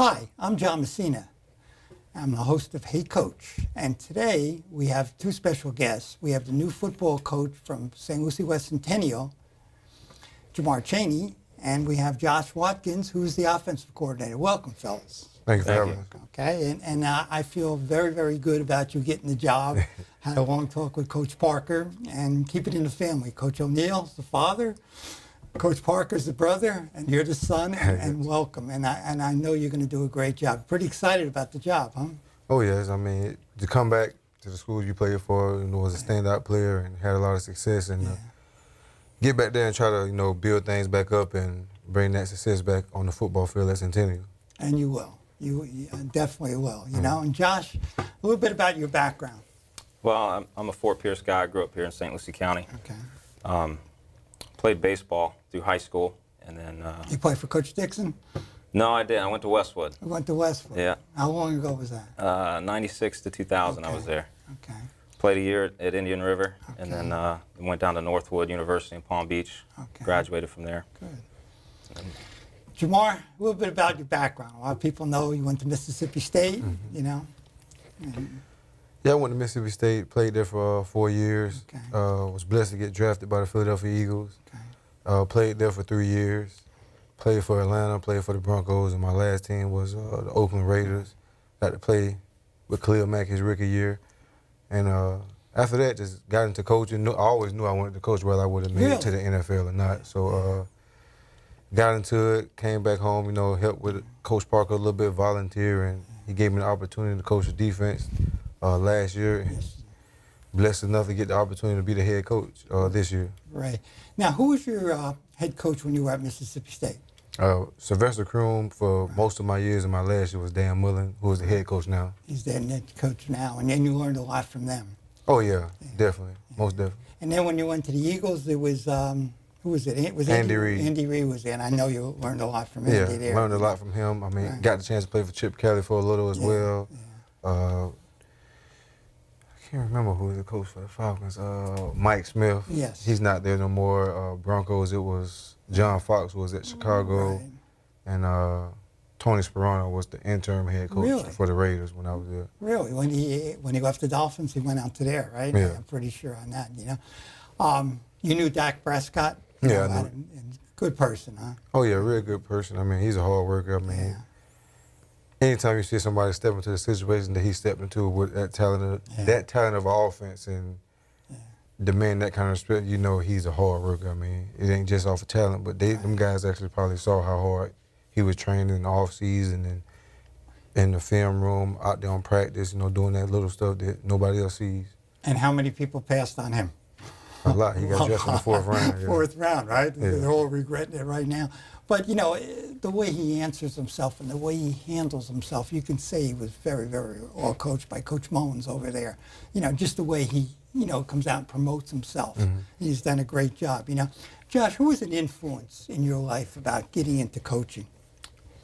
Hi, I'm John Messina. I'm the host of Hey Coach, and today we have two special guests. We have the new football coach from St. Lucie West Centennial, Jamar Chaney, and we have Josh Watkins, who's the offensive coordinator. Welcome, fellas. Thank you for having us. Okay, and I feel very, very good about you getting the job. Had a long talk with Coach Parker, and keep it in the family. Coach O'Neill's the father, Coach Parker's the brother, and you're the son, and welcome. And I know you're going to do a great job. Pretty excited about the job, huh? Oh, yes. I mean, to come back to the school you played for, was a standout player and had a lot of success, and get back there and try to, build things back up and bring that success back on the football field at Centennial. And you will. You definitely will, know. And Josh, a little bit about your background. Well, I'm a Fort Pierce guy. I grew up here in St. Lucie County. Okay. Played baseball through high school, and then... You played for Coach Dixon? No, I didn't. I went to Westwood. You went to Westwood? Yeah. How long ago was that? 96 to 2000 I was there. Okay. Played a year at Indian River, Okay. and then went down to Northwood University in Palm Beach. Okay. Graduated from there. Good. Jamar, a little bit about your background. A lot of people know you went to Mississippi State, And Yeah, I went to Mississippi State, played there for 4 years. Okay. Was blessed to get drafted by the Philadelphia Eagles. Okay. Played there for 3 years. Played for Atlanta, played for the Broncos, and my last team was the Oakland Raiders. Got to play with Khalil Mack his rookie year. And after that, just got into coaching. I always knew I wanted to coach, whether I would have made it to the NFL or not. So got into it, came back home, helped with Coach Parker a little bit, volunteer, and he gave me the opportunity to coach the defense last year. And blessed enough to get the opportunity to be the head coach this year. Right. Now, who was your head coach when you were at Mississippi State? Sylvester Kroom for most of my years, and my last year was Dan Mullen, who is the head coach now. He's their head coach now, and then you learned a lot from them. Oh, yeah. Definitely, most definitely. And then when you went to the Eagles, it was, who was it? It was Andy Reid. Andy Reid was there, and I know you learned a lot from Andy there. Yeah, learned a lot from him. I mean, got the chance to play for Chip Kelly for a little as well. Yeah. I can't remember who was the coach for the Falcons. Mike Smith. Yes. He's not there no more. Broncos, it was John Fox was at Chicago. Right. And Tony Sperano was the interim head coach for the Raiders when I was there. Really? When he left the Dolphins, he went out to there, right? Yeah. I'm pretty sure on that, You knew Dak Prescott? Yeah, I knew. Good person, huh? Oh, yeah, real good person. I mean, he's a hard worker. I mean, anytime you see somebody step into the situation that he stepped into with that talent of offense and demand that kind of respect, he's a hard worker. I mean, it ain't just off of talent, but them guys actually probably saw how hard he was training in the off season and in the film room, out there on practice, doing that little stuff that nobody else sees. And how many people passed on him? A lot. He got dressed in the fourth round. Yeah. Fourth round, right? Yeah. They're all regretting it right now. But, the way he answers himself and the way he handles himself, you can say he was very, very well coached by Coach Mullins over there. Just the way he, comes out and promotes himself. He's done a great job, Josh, who was an influence in your life about getting into coaching?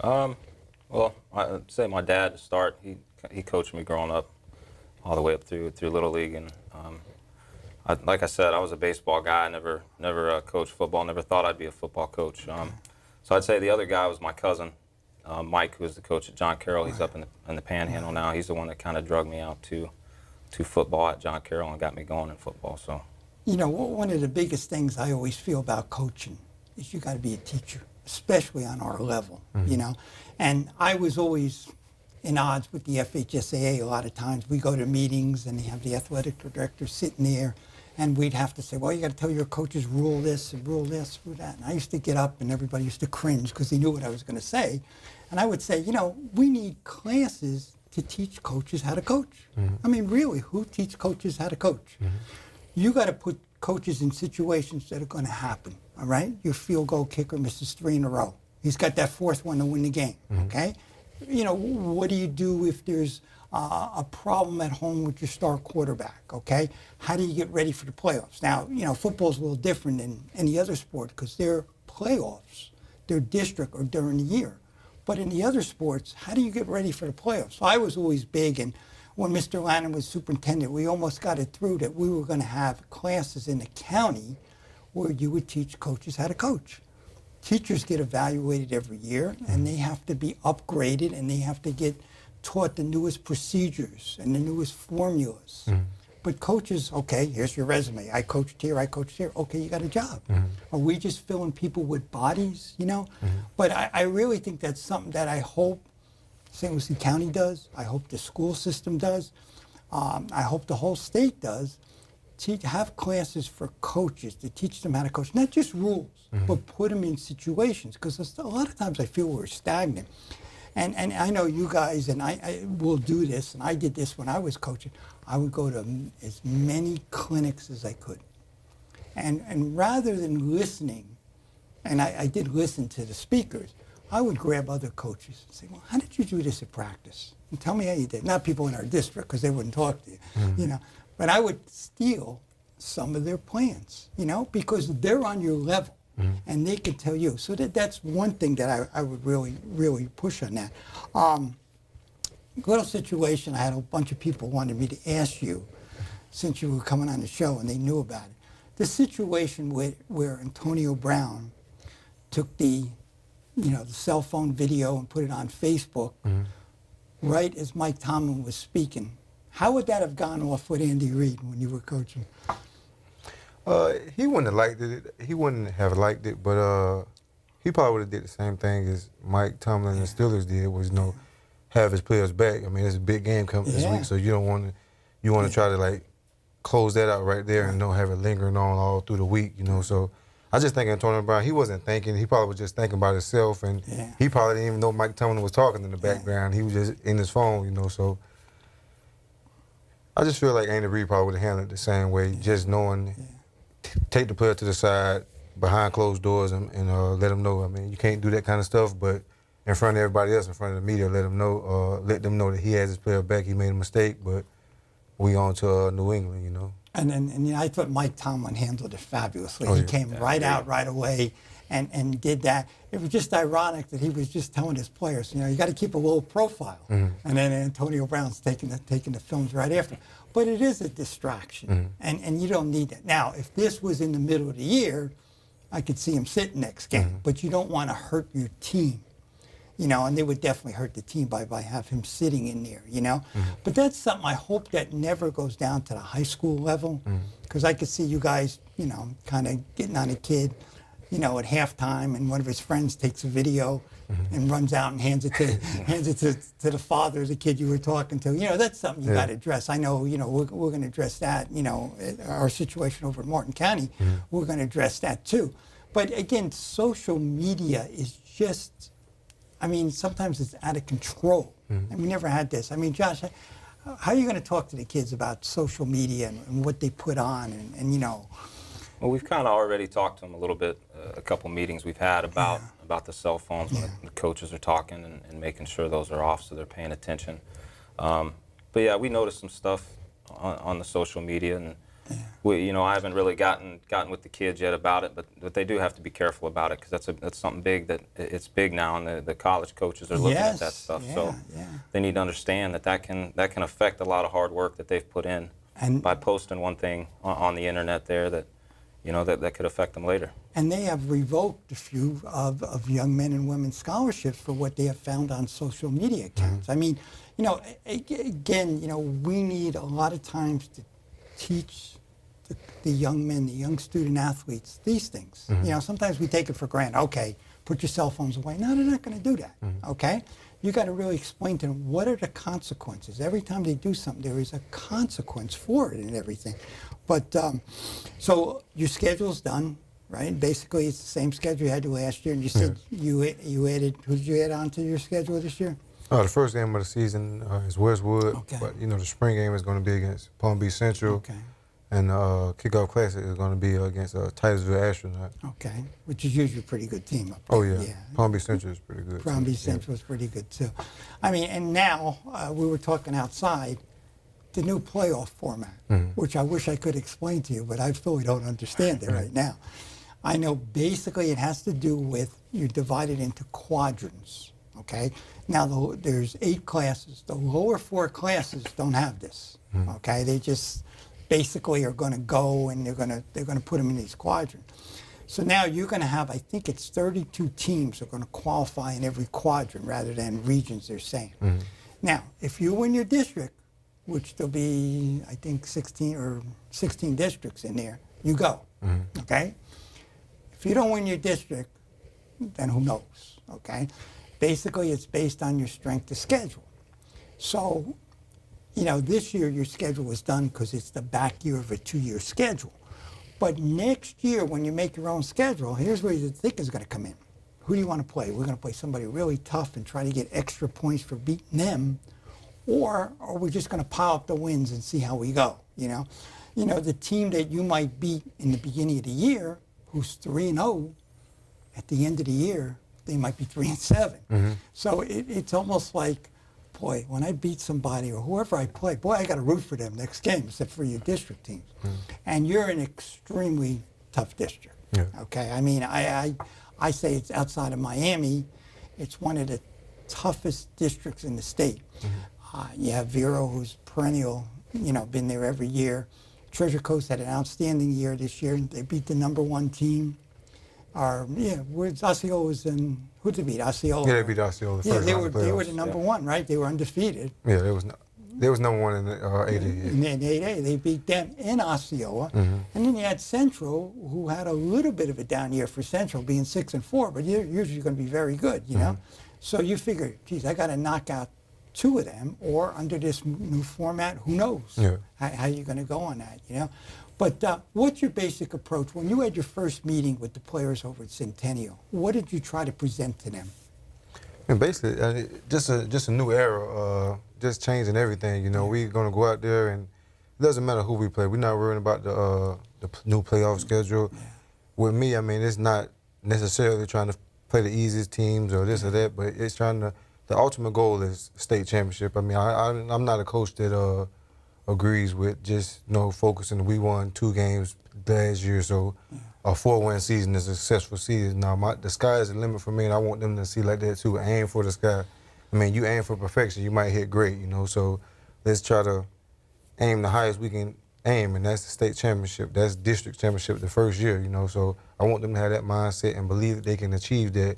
Well, I'd say my dad to start. He coached me growing up all the way up through Little League. And like I said, I was a baseball guy. I never coached football, never thought I'd be a football coach. So I'd say the other guy was my cousin, Mike, who was the coach at John Carroll. He's up in the Panhandle now. He's the one that kind of drug me out to football at John Carroll and got me going in football. So, one of the biggest things I always feel about coaching is you got to be a teacher, especially on our level, And I was always in odds with the FHSAA a lot of times. We go to meetings and they have the athletic director sitting there, and we'd have to say, well, you got to tell your coaches rule this and rule this, rule that. And I used to get up and everybody used to cringe because they knew what I was going to say. And I would say, we need classes to teach coaches how to coach. I mean, really, who teaches coaches how to coach? You got to put coaches in situations that are going to happen, all right? Your field goal kicker misses 3 in a row. He's got that 4th one to win the game, okay? What do you do if there's a problem at home with your star quarterback, okay? How do you get ready for the playoffs? Now, football's a little different than any other sport because they're playoffs. They're district or during the year. But in the other sports, how do you get ready for the playoffs? So I was always big, and when Mr. Lannon was superintendent, we almost got it through that we were going to have classes in the county where you would teach coaches how to coach. teachers get evaluated every year, and they have to be upgraded, and they have to get taught the newest procedures and the newest formulas. But coaches, okay, here's your resume. I coached here, I coached here. Okay, you got a job. Are we just filling people with bodies, you know? But I really think that's something that I hope St. Lucie County does. I hope the school system does. I hope the whole state does. Have classes for coaches to teach them how to coach, not just rules, but put them in situations. Because a lot of times I feel we're stagnant. And I know you guys, and I will do this, and I did this when I was coaching. I would go to as many clinics as I could. And rather than listening, and I did listen to the speakers, I would grab other coaches and say, well, how did you do this at practice? And tell me how you did. Not people in our district, because they wouldn't talk to you, you know. But I would steal some of their plans, you know, because they're on your level. And they could tell you. So that's one thing that I would really push on that. Little situation, I had a bunch of people wanted me to ask you, since you were coming on the show and they knew about it. The situation where Antonio Brown took the cell phone video and put it on Facebook right as Mike Tomlin was speaking. How would that have gone off with Andy Reid when you were coaching? He wouldn't have liked it. He wouldn't have liked it, but he probably would have did the same thing as Mike Tomlin and the Steelers did, was have his players back. I mean, it's a big game coming this week, so you don't want to. You want to try to like close that out right there and don't have it lingering on all through the week, you know. So I just think Antonio Brown, he wasn't thinking. He probably was just thinking about himself, and he probably didn't even know Mike Tomlin was talking in the background. He was just in his phone, you know. So I just feel like Andy Reid probably would have handled it the same way, just knowing. Take the player to the side behind closed doors and let them know. I mean, you can't do that kind of stuff, but in front of everybody else, in front of the media, let them know that he has his player back. He made a mistake, but we on to New England, you know. And I thought Mike Tomlin handled it fabulously. He came out right away and did that. It was just ironic that he was just telling his players, you got to keep a low profile. And then Antonio Brown's taking the films right after. But it is a distraction, and you don't need that. Now, if this was in the middle of the year, I could see him sit next game. But you don't want to hurt your team, and they would definitely hurt the team by have him sitting in there, But that's something I hope that never goes down to the high school level, because I could see you guys, kind of getting on a kid, at halftime, and one of his friends takes a video and runs out and hands it to the father of the kid you were talking to. That's something you got to address. I know, we're going to address that. Our situation over in Martin County, we're going to address that too. But again, social media is just, sometimes it's out of control. And we never had this. Josh, how are you going to talk to the kids about social media and what they put on and Well, we've kind of already talked to them a little bit, a couple meetings we've had about the cell phones when the coaches are talking and making sure those are off so they're paying attention. But yeah, we noticed some stuff on the social media, and we, I haven't really gotten with the kids yet about it, but they do have to be careful about it, because that's something big that it's big now, and the college coaches are looking at that stuff. So they need to understand that can affect a lot of hard work that they've put in by posting one thing on the internet there that could affect them later. And they have revoked a few of young men and women's scholarships for what they have found on social media accounts. Again, we need a lot of times to teach the young men, the young student athletes, these things. Sometimes we take it for granted. Okay, put your cell phones away. No, they're not going to do that, okay? You got to really explain to them what are the consequences. Every time they do something, there is a consequence for it and everything. But so your schedule's done, right? Basically, it's the same schedule you had last year. And you said you added, who did you add on to your schedule this year? The first game of the season is Westwood, but the spring game is going to be against Palm Beach Central. And kickoff classic is going to be against Titusville Astronaut. Okay, which is usually a pretty good team up there. Oh, yeah. Palm Beach Central is pretty good. Palm Beach Central is pretty good, too. And now, we were talking outside, the new playoff format, which I wish I could explain to you, but I still don't understand it right now. I know basically it has to do with you're divided into quadrants, okay? Now, there's 8 classes. The lower 4 classes don't have this, okay? They just basically are going to go and they're going to put them in these quadrants. So now you're going to have, I think it's 32 teams are going to qualify in every quadrant rather than regions, they're saying. Now, if you win your district, which there'll be, I think, 16 districts in there, you go, okay? If you don't win your district, then who knows, okay? Basically, it's based on your strength of schedule. So, you know, this year your schedule was done because it's the back year of a 2-year schedule. But next year, when you make your own schedule, here's where the thinking is going to come in. Who do you want to play? We're going to play somebody really tough and try to get extra points for beating them, or are we just going to pile up the wins and see how we go? You know, the team that you might beat in the beginning of the year, who's 3-0, at the end of the year, they might be 3-7. So it's almost like, boy, when I beat somebody or whoever I play, boy, I got to root for them next game, except for your district teams. And you're an extremely tough district. Yeah. Okay, I mean, I say it's outside of Miami, it's one of the toughest districts in the state. You have Vero, who's perennial, you know, been there every year. Treasure Coast had an outstanding year this year. They beat the #1 team. Osceola was in, who did they beat? Osceola. Yeah, they beat Osceola the Yeah, first they round were of playoffs. the #1, right? They were undefeated. Yeah, they was #1 in the 8A. In 8A, they beat them in Osceola. And then you had Central, who had a little bit of a down year for Central, being 6-4, but you're usually going to be very good, you know? So you figure, geez, I got to knock out 2 of them, or under this new format, who knows how you're going to go on that, you know? But what's your basic approach? When you had your first meeting with the players over at Centennial, what did you try to present to them? And basically, just a new era, just changing everything. You know, we're gonna go out there, and it doesn't matter who we play. We're not worrying about the new playoff schedule. With me, I mean, it's not necessarily trying to play the easiest teams or this or that, but it's trying to. The ultimate goal is state championship. I mean, I'm not a coach that agrees with just focusing. We won 2 games last year, so a 4-win season is a successful season. Now, the sky is the limit for me, and I want them to see like that too. Aim for the sky. I mean, you aim for perfection, you might hit great, you know. So let's try to aim the highest we can aim, and that's the state championship. That's district championship the first year, you know. So I want them to have that mindset and believe that they can achieve that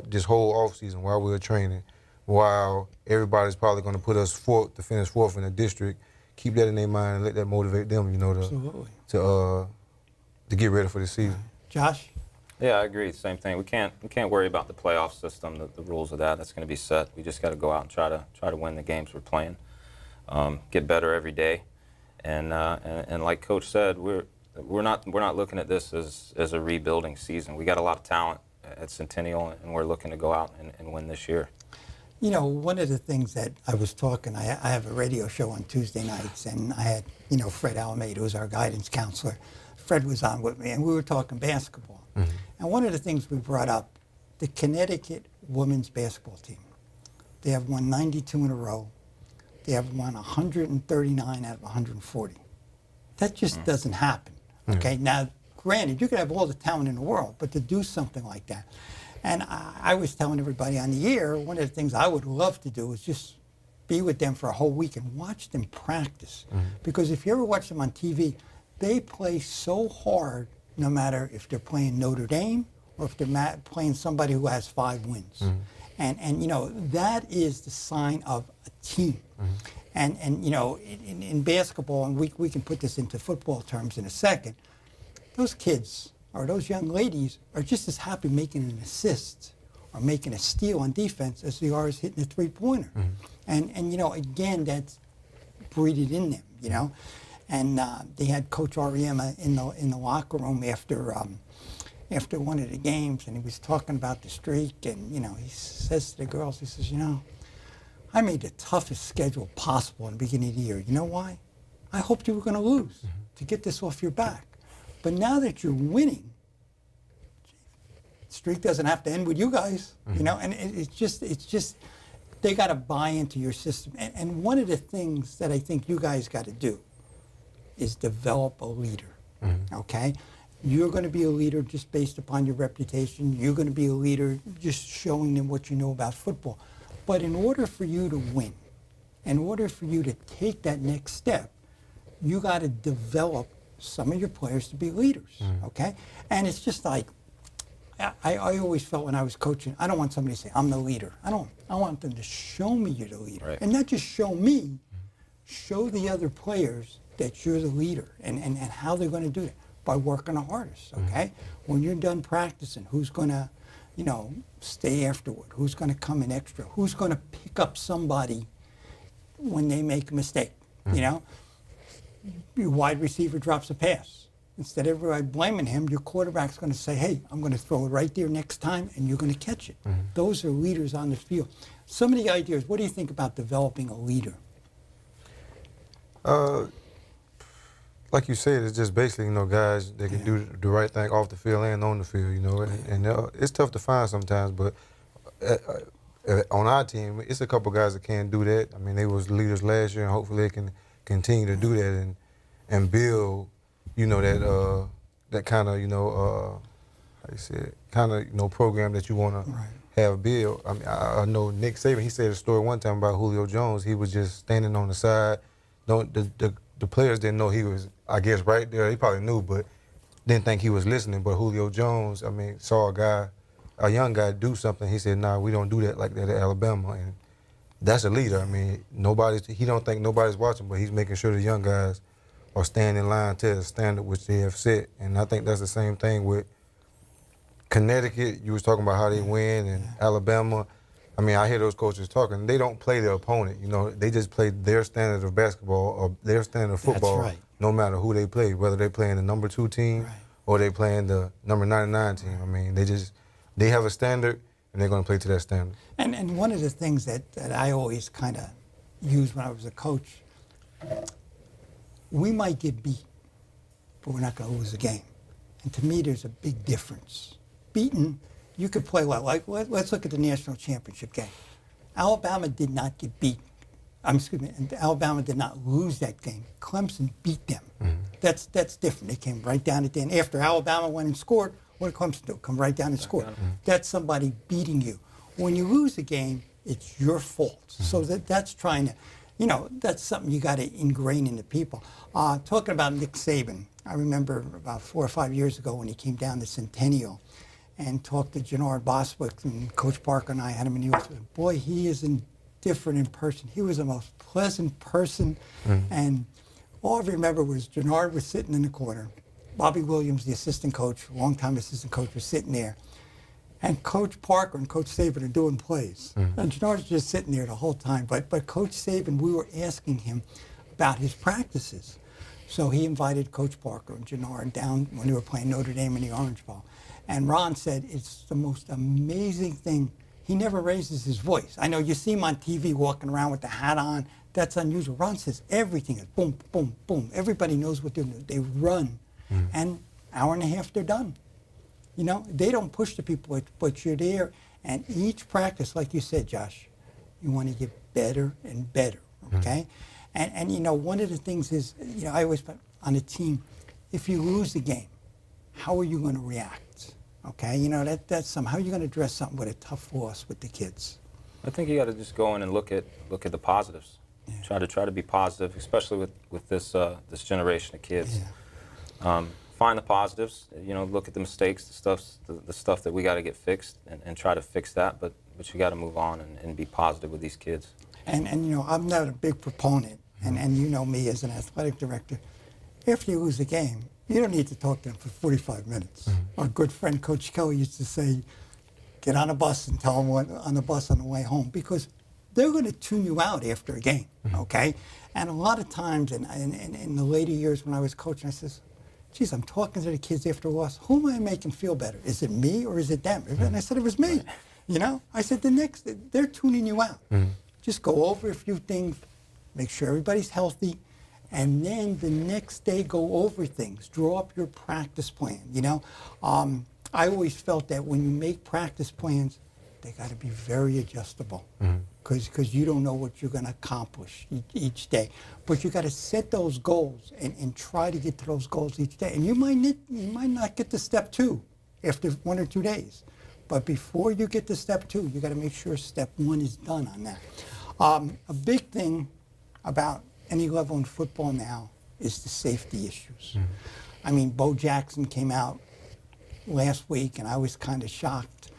this whole offseason while we're training, while everybody's probably going to put us to finish 4th in the district. Keep that in their mind and let that motivate them, you know, to get ready for the season. Josh? Yeah, I agree. Same thing. We can't worry about the playoff system, the rules of that. That's going to be set. We just got to go out and try to win the games we're playing, get better every day, and like Coach said, we're not looking at this as a rebuilding season. We got a lot of talent at Centennial, and we're looking to go out and win this year. You know, one of the things that I was talking, I have a radio show on Tuesday nights, and I had, Fred Alameda, who's our guidance counselor. Fred was on with me, and we were talking basketball. And one of the things we brought up, the Connecticut women's basketball team, they have won 92 in a row. They have won 139 out of 140. That just doesn't happen, okay? Now, granted, you could have all the talent in the world, but to do something like that. And I was telling everybody on the air, one of the things I would love to do is just be with them for a whole week and watch them practice. Because if you ever watch them on TV, they play so hard, no matter if they're playing Notre Dame or if they're playing somebody who has 5 wins. And that is the sign of a team. And in basketball, and we can put this into football terms in a second, those kids or those young ladies are just as happy making an assist or making a steal on defense as they are as hitting a 3-pointer. And again, that's breeded in them, And they had Coach Ariema in the locker room after one of the games, and he was talking about the streak, and he says to the girls, he says, I made the toughest schedule possible in the beginning of the year. You know why? I hoped you were going to lose to get this off your back. But now that you're winning, the streak doesn't have to end with you guys, and it's just they got to buy into your system. And one of the things that I think you guys got to do is develop a leader, okay? You're going to be a leader just based upon your reputation. You're going to be a leader just showing them what you know about football. But in order for you to win, in order for you to take that next step, you got to develop some of your players to be leaders, okay? And it's just like, I always felt when I was coaching, I don't want somebody to say, I'm the leader. I want them to show me you're the leader. Right. And not just show me, show the other players that you're the leader and how they're going to do it by working the hardest, okay? When you're done practicing, who's going to, stay afterward? Who's going to come in extra? Who's going to pick up somebody when they make a mistake, Your wide receiver drops a pass. Instead of everybody blaming him, your quarterback's going to say, hey, I'm going to throw it right there next time, and you're going to catch it. Those are leaders on the field. Some of the ideas, what do you think about developing a leader? Like you said, it's just basically, guys that can do the right thing off the field and on the field, And it's tough to find sometimes, but on our team, it's a couple guys that can do that. I mean, they was leaders last year, and hopefully they can continue to do that and build, that kind of, how you say it, program that you want to have built. I mean, I know Nick Saban, he said a story one time about Julio Jones. He was just standing on the side. The players didn't know he was, I guess, right there. He probably knew, but didn't think he was listening. But Julio Jones, I mean, saw a young guy do something. He said, nah, we don't do that like that at Alabama. And that's a leader. I mean, he don't think nobody's watching, but he's making sure the young guys are staying in line to the standard which they have set. And I think that's the same thing with Connecticut. You was talking about how they win, and Alabama. I mean, I hear those coaches talking. They don't play their opponent. They just play their standard of basketball or their standard of football. That's right. No matter who they play, whether they playing the number 2 team or they playing the number 99 team. I mean, they have a standard, and they're going to play to that standard. And one of the things that I always kind of used when I was a coach, we might get beat, but we're not going to lose the game. And to me, there's a big difference. Beaten, you could play well. Like, let's look at the national championship game. Alabama did not get beat. And Alabama did not lose that game. Clemson beat them. That's different. They came right down at the end. After Alabama went and scored, what did Clemson do? Come right down and score. That's somebody beating you. When you lose a game, it's your fault. So that's trying to, that's something you got to ingrain into people. Talking about Nick Saban, I remember about 4 or 5 years ago when he came down to Centennial and talked to Jannard Boswick, and Coach Parker and I had him in the office. Boy, he is different in person. He was the most pleasant person. And all I remember was Jannard was sitting in the corner. Bobby Williams, the assistant coach, longtime assistant coach, was sitting there. And Coach Parker and Coach Saban are doing plays. And Jannard's just sitting there the whole time. But Coach Saban, we were asking him about his practices. So he invited Coach Parker and Jannard down when they were playing Notre Dame in the Orange Bowl. And Ron said, it's the most amazing thing. He never raises his voice. I know you see him on TV walking around with the hat on. That's unusual. Ron says everything is boom, boom, boom. Everybody knows what they're doing. They run. And hour and a half, they're done. They don't push the people, but you're there. And each practice, like you said, Josh, you want to get better and better, okay? And one of the things is, I always put on a team, if you lose the game, how are you going to react? Okay, that's something. How are you going to address something with a tough loss with the kids? I think you got to just go in and look at the positives. Try to be positive, especially with this generation of kids. Find the positives. Look at the mistakes, the stuff that we got to get fixed, and try to fix that. But you got to move on and be positive with these kids. And I'm not a big proponent, and you know me as an athletic director. After you lose a game, you don't need to talk to them for 45 minutes. Our good friend Coach Kelly used to say, get on a bus and tell them what on the bus on the way home, because they're going to tune you out after a game, okay? And a lot of times in the later years when I was coaching, I says, geez, I'm talking to the kids after a loss. Who am I making feel better? Is it me or is it them? And I said, it was me. I said, they're tuning you out. Just go over a few things, make sure everybody's healthy, and then the next day go over things. Draw up your practice plan, I always felt that when you make practice plans, they got to be very adjustable, because you don't know what you're going to accomplish each day. But you got to set those goals and try to get to those goals each day. And you might not get to step 2 after 1 or 2 days. But before you get to step 2, you got to make sure step 1 is done on that. A big thing about any level in football now is the safety issues. I mean, Bo Jackson came out last week, and I was kind of shocked.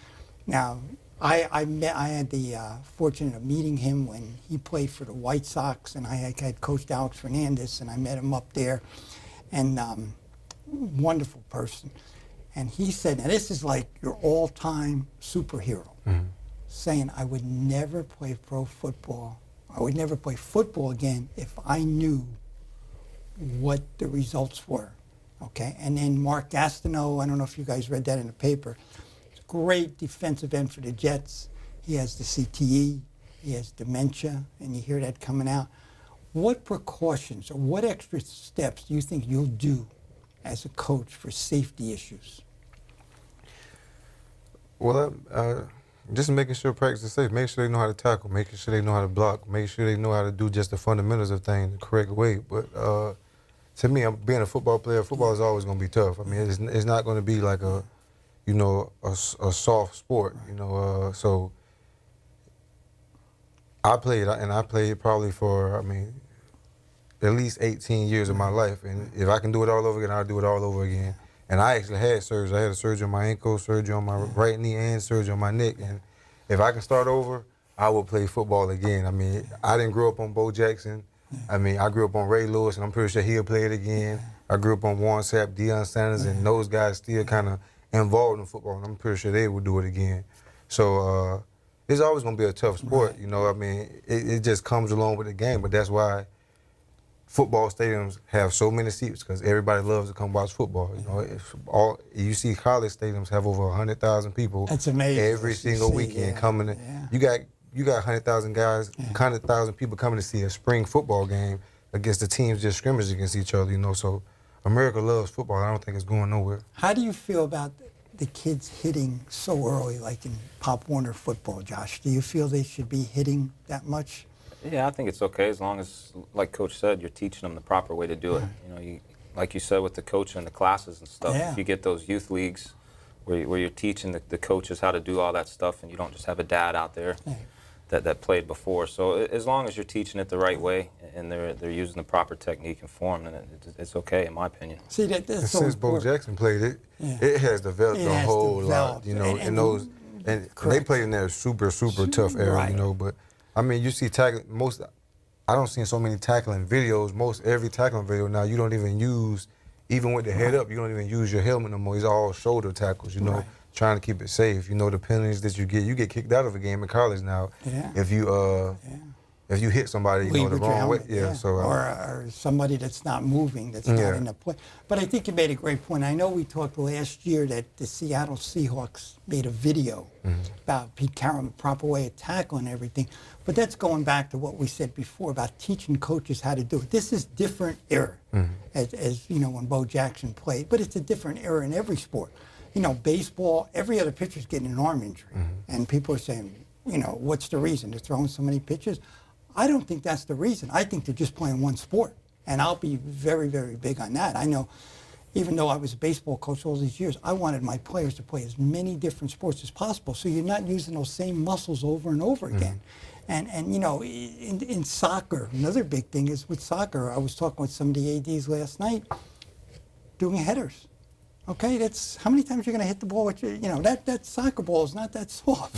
Now, I had the fortune of meeting him when he played for the White Sox, and I had coached Alex Fernandez, and I met him up there, and wonderful person. And he said, now this is like your all-time superhero, saying, I would never play pro football. I would never play football again if I knew what the results were. Okay, and then Mark Gastineau, I don't know if you guys read that in the paper, great defensive end for the Jets. He has the CTE, he has dementia, and you hear that coming out. What precautions or what extra steps do you think you'll do as a coach for safety issues? Well, just making sure practice is safe, making sure they know how to tackle, making sure they know how to block, making sure they know how to do just the fundamentals of things the correct way. But to me, being a football player, football is always going to be tough. I mean, it's not going to be like a soft sport, so I played probably for, at least 18 years of my life. And if I can do it all over again, I'll do it all over again. And I actually had surgery. I had a surgery on my ankle, surgery on my right knee, and surgery on my neck. And if I can start over, I will play football again. I mean, I didn't grow up on Bo Jackson. I mean, I grew up on Ray Lewis, and I'm pretty sure he'll play it again. I grew up on Warren Sapp, Deion Sanders, and those guys still kind of involved in football, and I'm pretty sure they will do it again. So it's always going to be a tough sport, it just comes along with the game, but that's why football stadiums have so many seats, because everybody loves to come watch football. You see college stadiums have over 100,000 people. That's amazing. Every single weekend coming in. Yeah. You got 100,000 guys, 100,000 people coming to see a spring football game against the teams just scrimmage against each other, So America loves football. I don't think it's going nowhere. How do you feel about the kids hitting so early, like in Pop Warner football, Josh? Do you feel they should be hitting that much? Yeah, I think it's okay as long as, like Coach said, you're teaching them the proper way to do it. Like you said with the coaching and the classes and stuff, if you get those youth leagues where you're teaching the coaches how to do all that stuff, and you don't just have a dad out there that played before. So as long as you're teaching it the right way and they're using the proper technique and form, then it's okay, in my opinion. See, that's so since Bo Jackson played it, it has developed a whole lot, and they played in that super tough era, but I mean, you see I don't see so many tackling videos. Every tackling video now, you don't even use, even with the head up, you don't even use your helmet no more. It's all shoulder tackles, trying to keep it safe. The penalties that you get kicked out of a game in college now if you hit somebody, the wrong way. Or somebody that's not moving, that's not in the play. But I think you made a great point. I know we talked last year that the Seattle Seahawks made a video about Pete Carroll, the proper way of tackling and everything. But that's going back to what we said before about teaching coaches how to do it. This is different era, as when Bo Jackson played. But it's a different era in every sport. Baseball, every other pitcher's getting an arm injury. And people are saying, what's the reason? They're throwing so many pitches. I don't think that's the reason. I think they're just playing one sport. And I'll be very, very big on that. I know, even though I was a baseball coach all these years, I wanted my players to play as many different sports as possible, so you're not using those same muscles over and over again. And in soccer, another big thing is with soccer, I was talking with some of the ADs last night, doing headers. Okay, that's how many times you're going to hit the ball with that soccer ball is not that soft,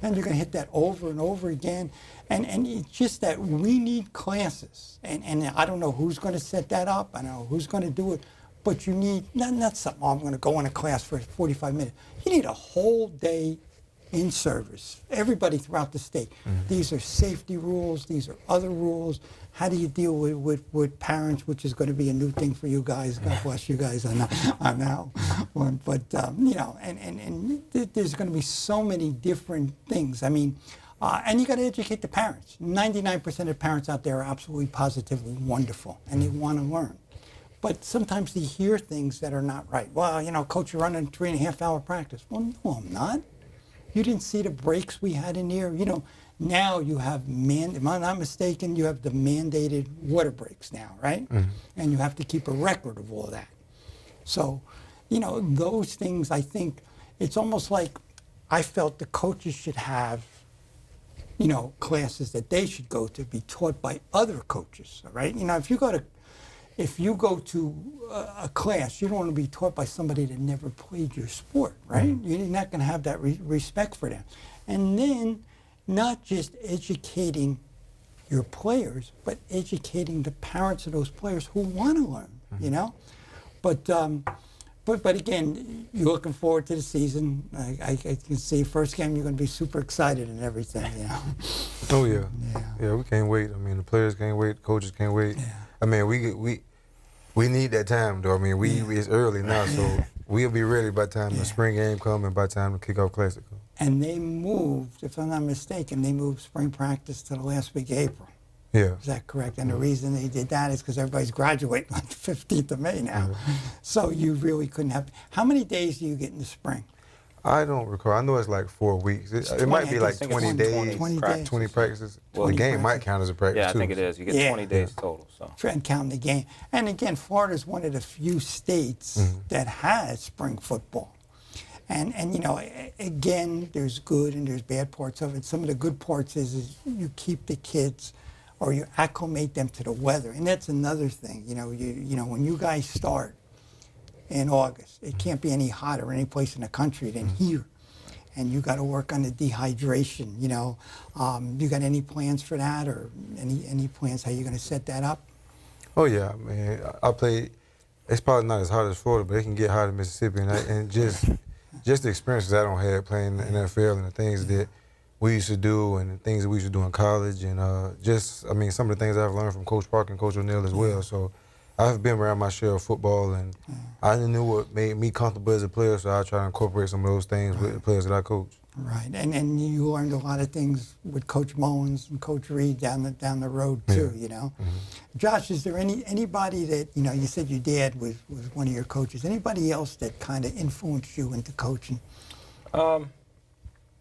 and you're going to hit that over and over again, and it's just that we need classes, and I don't know who's going to set that up, I don't know who's going to do it, but you need not something. I'm going to go in a class for 45 minutes. You need a whole day in service, everybody throughout the state. These are safety rules. These are other rules. How do you deal with parents, which is going to be a new thing for you guys. God bless you guys on that one. But, and there's going to be so many different things. I mean, and you got to educate the parents. 99% of parents out there are absolutely positively wonderful, and they want to learn. But sometimes they hear things that are not right. Well, Coach, you're running 3.5-hour practice. Well, no, I'm not. You didn't see the breaks we had in here. Now you have, am I not mistaken, you have the mandated water breaks now, right? And you have to keep a record of all that. So, those things, I think, it's almost like I felt the coaches should have, classes that they should go to be taught by other coaches, all right? If you go to, if you go to a class, you don't want to be taught by somebody that never played your sport, right? You're not going to have that respect for them. And then not just educating your players, but educating the parents of those players who want to learn, you know? But again, you're looking forward to the season. I can see first game you're going to be super excited and everything, you know? Oh, yeah. Yeah. Yeah, we can't wait. I mean, the players can't wait, the coaches can't wait. Yeah. I mean, we need that time, though. I mean, it's early now, so we'll be ready by the time the spring game comes and by the time the kickoff classic comes. And they moved, if I'm not mistaken, they moved spring practice to the last week of April. Yeah. Is that correct? And the reason they did that is because everybody's graduating on the 15th of May now. So you really couldn't have. How many days do you get in the spring? I don't recall. I know it's like 4 weeks. It might be like 20 days, 20 days. 20 practices. Well, the game might practices. count as a practice, Yeah, I too. think it is. You get 20 days total. So. And counting the game. And again, Florida's one of the few states that has spring football. And you know, again, there's good and there's bad parts of it. Some of the good parts is you keep the kids or you acclimate them to the weather. And that's another thing. You know, when you guys start in August, it can't be any hotter any place in the country than here. And you got to work on the dehydration, you know. You got any plans for that or any plans how you're going to set that up? Oh, yeah. I mean, I play, it's probably not as hot as Florida, but it can get hot in Mississippi. And just the experiences I don't have playing in the NFL and the things that we used to do and the things that we used to do in college and I mean, some of the things I've learned from Coach Park and Coach O'Neill as well. So I've been around my share of football and I knew what made me comfortable as a player, so I try to incorporate some of those things with the players that I coach. Right, and you learned a lot of things with Coach Mullins and Coach Reed down the road too, you know. Josh, is there anybody that, you know, you said your dad was one of your coaches, anybody else that kind of influenced you into coaching?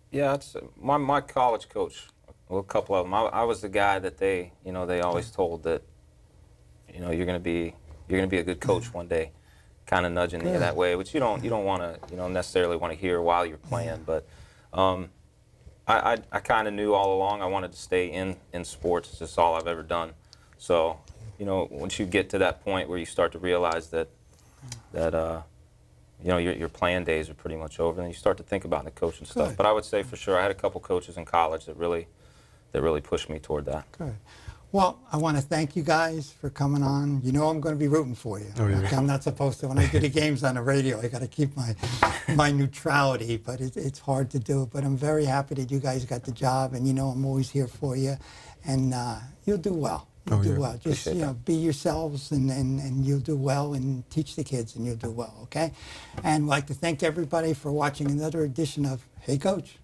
Yeah, it's my college coach. Well, a couple of them. I was the guy that they always told that, you know, you're gonna be a good coach one day, kind of nudging you that way, which you don't want to necessarily want to hear while you're playing. But I kind of knew all along I wanted to stay in sports. It's just all I've ever done. So, you know, once you get to that point where you start to realize that you know, your playing days are pretty much over, and you start to think about the coaching stuff. But I would say for sure I had a couple coaches in college that really pushed me toward that. Good. Well, I want to thank you guys for coming on. You know I'm going to be rooting for you. Oh, yeah. Okay, I'm not supposed to. When I do the games on the radio, I got to keep my neutrality, but it's hard to do. But I'm very happy that you guys got the job, and you know I'm always here for you, and you'll do well. You'll do well. Just Appreciate that. be yourselves, and you'll do well, and teach the kids, and you'll do well. Okay. And I'd like to thank everybody for watching another edition of Hey Coach.